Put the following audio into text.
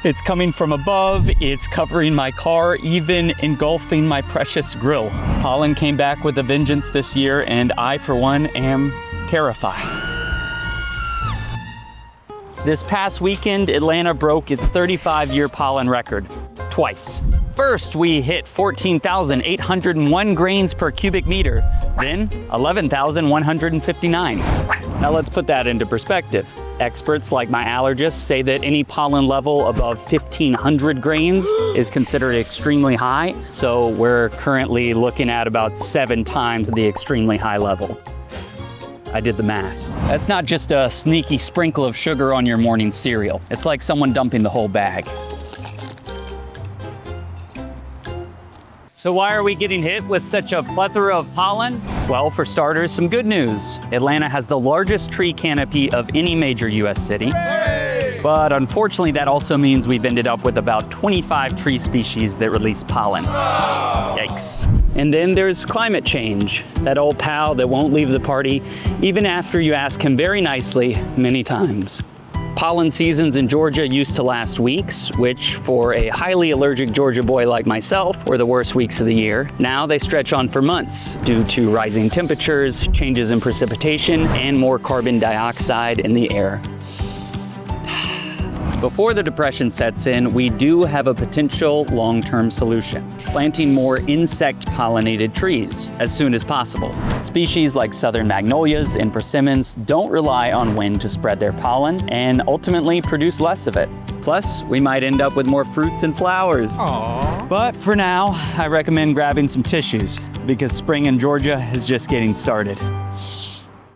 It's coming from above, it's covering my car, even engulfing my precious grill. Pollen came back with a vengeance this year, and I, for one, am terrified. This past weekend, Atlanta broke its 35-year pollen record, twice. First, we hit 14,801 grains per cubic meter, then 11,159. Now let's put that into perspective. Experts like my allergists say that any pollen level above 1,500 grains is considered extremely high, so we're currently looking at about 7 times the extremely high level. I did the math. That's not just a sneaky sprinkle of sugar on your morning cereal. It's like someone dumping the whole bag. So why are we getting hit with such a plethora of pollen? Well, for starters, some good news. Atlanta has the largest tree canopy of any major US city. Hey! But unfortunately, that also means we've ended up with about 25 tree species that release pollen. Oh! Yikes. And then there's climate change, that old pal that won't leave the party, even after you ask him very nicely many times. Pollen seasons in Georgia used to last weeks, which for a highly allergic Georgia boy like myself were the worst weeks of the year. Now they stretch on for months due to rising temperatures, changes in precipitation, and more carbon dioxide in the air. Before the depression sets in, we do have a potential long-term solution: planting more insect-pollinated trees as soon as possible. Species like southern magnolias and persimmons don't rely on wind to spread their pollen and ultimately produce less of it. Plus, we might end up with more fruits and flowers. Aww. But for now, I recommend grabbing some tissues because spring in Georgia is just getting started.